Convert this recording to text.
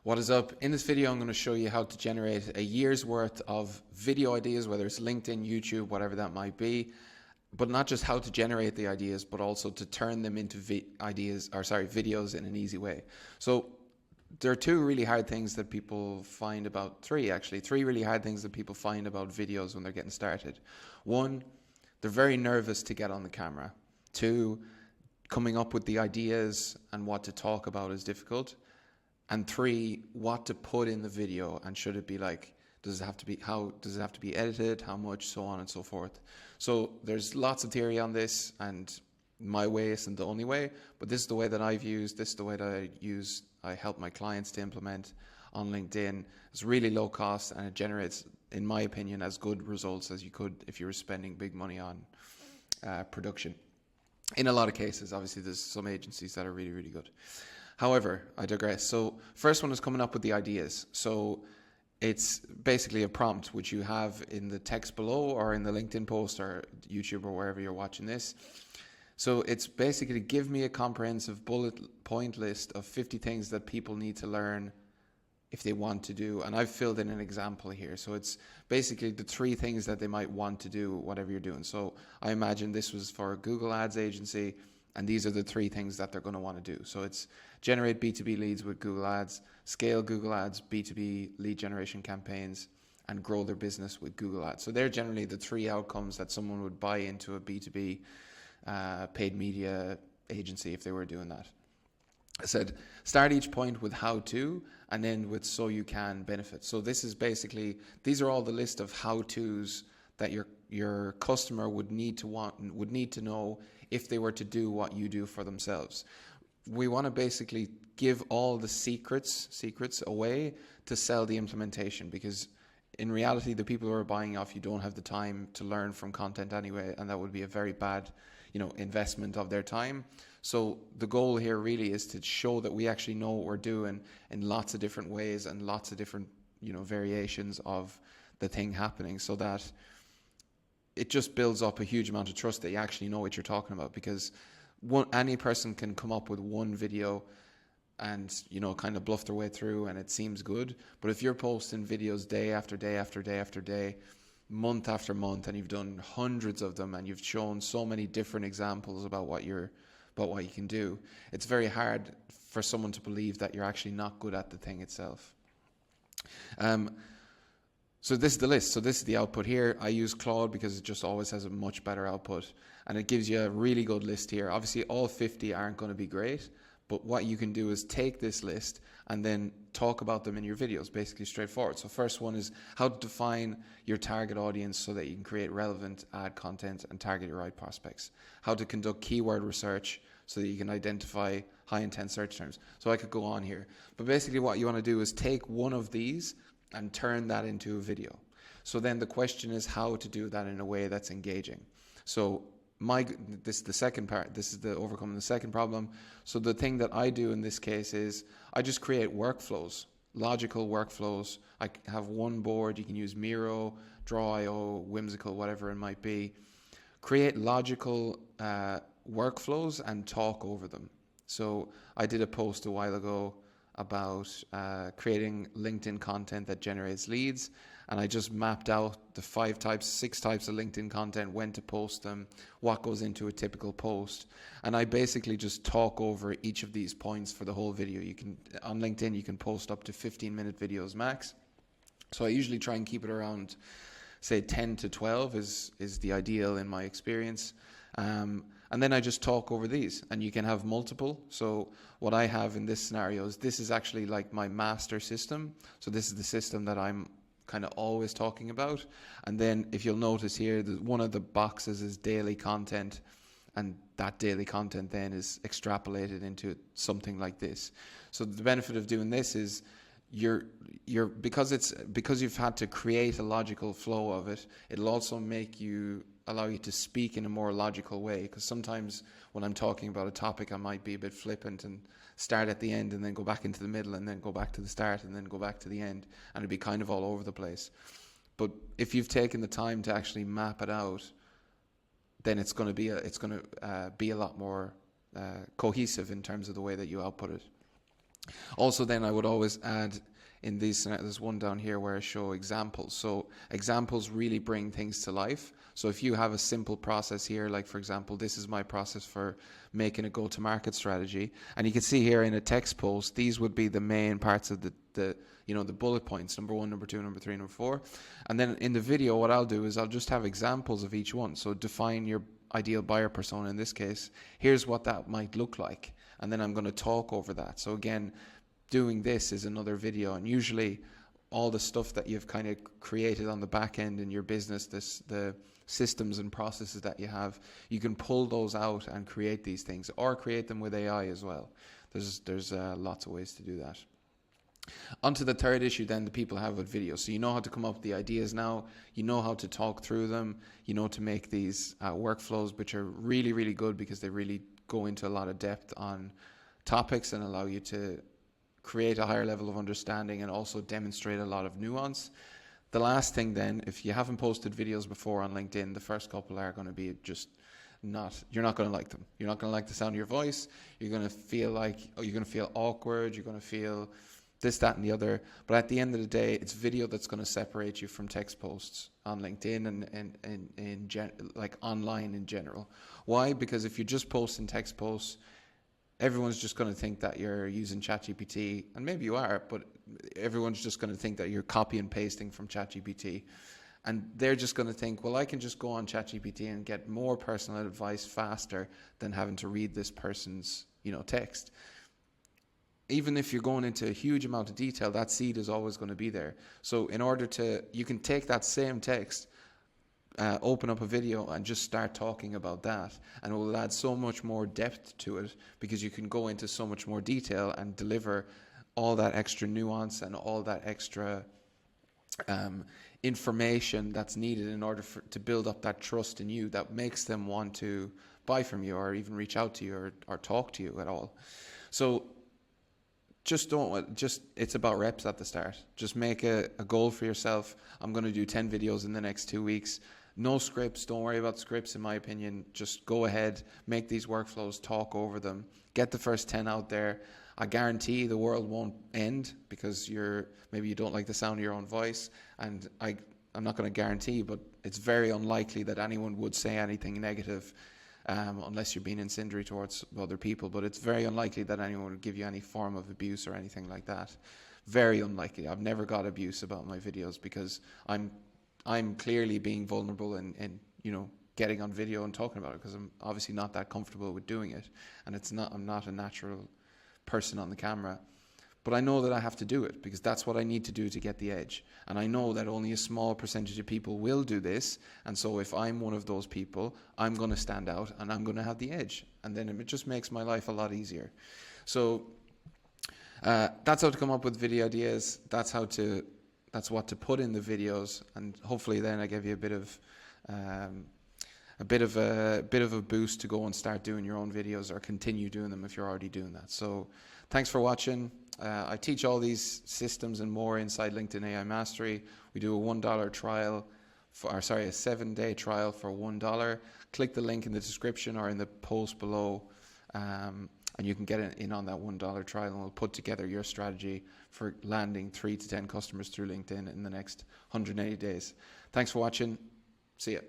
What is up? In this video, I'm going to show you how to generate a year's worth of video ideas, whether it's LinkedIn, YouTube, whatever that might be, but not just how to generate the ideas, but also to turn them into videos in an easy way. So there are three really hard things that people find about videos when they're getting started. One, they're very nervous to get on the camera. Two, coming up with the ideas and what to talk about is difficult. And three, what to put in the video, and should it be like, does it have to be edited, how much, so on and so forth. So there's lots of theory on this, and my way isn't the only way, but this is the way that I've used, this is the way that I help my clients to implement on LinkedIn. It's really low cost, and it generates, in my opinion, as good results as you could if you were spending big money on production. In a lot of cases, obviously there's some agencies that are really, really good. However, I digress. So first one is coming up with the ideas. So it's basically a prompt which you have in the text below or in the LinkedIn post or YouTube or wherever you're watching this. So it's basically, give me a comprehensive bullet point list of 50 things that people need to learn if they want to do. And I've filled in an example here. So it's basically the 3 things that they might want to do, whatever you're doing. So I imagine this was for a Google Ads agency, and these are the 3 things that they're going to want to do. So it's generate B2B leads with Google Ads, scale Google Ads, B2B lead generation campaigns, and grow their business with Google Ads. So they're generally the 3 outcomes that someone would buy into a B2B paid media agency if they were doing that. I said, start each point with how to, and then with so you can benefit. So this is basically, these are all the list of how-tos that your customer would need to know if they were to do what you do for themselves. We want to basically give all the secrets away to sell the implementation, because in reality, the people who are buying off you don't have the time to learn from content anyway, and that would be a very bad, investment of their time. So the goal here really is to show that we actually know what we're doing in lots of different ways and lots of different, variations of the thing happening, so that it just builds up a huge amount of trust that you actually know what you're talking about. Because any person can come up with one video and kind of bluff their way through and it seems good, but if you're posting videos day after day after day after day, month after month, and you've done hundreds of them and you've shown so many different examples about what you can do, it's very hard for someone to believe that you're actually not good at the thing itself. So this is the list. So this is the output here. I use Claude because it just always has a much better output, and it gives you a really good list here. Obviously all 50 aren't going to be great, but what you can do is take this list and then talk about them in your videos, basically straightforward. So first one is how to define your target audience so that you can create relevant ad content and target your right prospects. How to conduct keyword research so that you can identify high intent search terms. So I could go on here, but basically what you want to do is take one of these and turn that into a video. So then the question is how to do that in a way that's engaging. So this is the second part. This is the overcoming the second problem. So the thing that I do in this case is I just create workflows, logical workflows. I have one board. You can use Miro, Draw.io, Whimsical, whatever it might be. Create logical workflows and talk over them. So I did a post a while ago about creating LinkedIn content that generates leads, and I just mapped out the 6 types of LinkedIn content, when to post them, what goes into a typical post, and I basically just talk over each of these points for the whole video. On LinkedIn you can post up to 15-minute videos max, so I usually try and keep it around, say 10 to 12 is the ideal in my experience. And then I just talk over these, and you can have multiple. So what I have in this scenario is, this is actually like my master system. So this is the system that I'm kind of always talking about. And then if you'll notice here, one of the boxes is daily content, and that daily content then is extrapolated into something like this. So the benefit of doing this is because you've had to create a logical flow of it, it'll also allow you to speak in a more logical way, because sometimes when I'm talking about a topic I might be a bit flippant and start at the end and then go back into the middle and then go back to the start and then go back to the end, and it'd be kind of all over the place. But if you've taken the time to actually map it out, then it's going to be a lot more cohesive in terms of the way that you output it. Also, then I would always add in these, there's one down here where I show examples. So examples really bring things to life. So if you have a simple process here, like for example, this is my process for making a go-to-market strategy, and you can see here in a text post, these would be the main parts of the bullet points: number 1, number 2, number 3, number 4. And then in the video, what I'll do is I'll just have examples of each one. So define your ideal buyer persona in this case. Here's what that might look like, and then I'm going to talk over that. So again, doing this is another video, and usually all the stuff that you've kind of created on the back end in your business, the systems and processes that you have, you can pull those out and create these things, or create them with AI as well. There's lots of ways to do that. On to the third issue then, the people have with video. So you know how to come up with the ideas now, you know how to talk through them, you know to make these workflows, which are really, really good because they really go into a lot of depth on topics and allow you to create a higher level of understanding and also demonstrate a lot of nuance. The last thing then, if you haven't posted videos before on LinkedIn, the first couple are going to be just you're not going to like them. You're not going to like the sound of your voice. You're going to feel awkward. You're going to feel this, that, and the other. But at the end of the day, it's video that's going to separate you from text posts on LinkedIn and like online in general. Why? Because if you're just posting text posts, everyone's just going to think that you're using ChatGPT, and maybe you are, but everyone's just going to think that you're copy and pasting from ChatGPT. And they're just going to think, well, I can just go on ChatGPT and get more personal advice faster than having to read this person's, text. Even if you're going into a huge amount of detail, that seed is always going to be there. So you can take that same text, open up a video and just start talking about that, and it will add so much more depth to it because you can go into so much more detail and deliver all that extra nuance and all that extra information that's needed in order to build up that trust in you that makes them want to buy from you or even reach out to you or talk to you at all. So it's about reps at the start. Just make a goal for yourself. I'm going to do 10 videos in the next 2 weeks. No scripts. Don't worry about scripts, in my opinion. Just go ahead, make these workflows, talk over them, get the first 10 out there. I guarantee the world won't end because maybe you don't like the sound of your own voice, and I'm not going to guarantee, but it's very unlikely that anyone would say anything negative unless you're being incendiary towards other people. But it's very unlikely that anyone would give you any form of abuse or anything like that. Very unlikely. I've never got abuse about my videos because I'm clearly being vulnerable and getting on video and talking about it because I'm obviously not that comfortable with doing it, and I'm not a natural person on the camera. But I know that I have to do it because that's what I need to do to get the edge. And I know that only a small percentage of people will do this. And so if I'm one of those people, I'm going to stand out and I'm going to have the edge. And then it just makes my life a lot easier. So that's how to come up with video ideas. That's what to put in the videos. And hopefully then I give you a bit of a boost to go and start doing your own videos or continue doing them if you're already doing that. So thanks for watching. I teach all these systems and more inside LinkedIn AI Mastery. We do a $1 trial, a 7-day trial for $1. Click the link in the description or in the post below, and you can get in on that $1 trial, and we'll put together your strategy for landing 3 to 10 customers through LinkedIn in the next 180 days. Thanks for watching. See ya.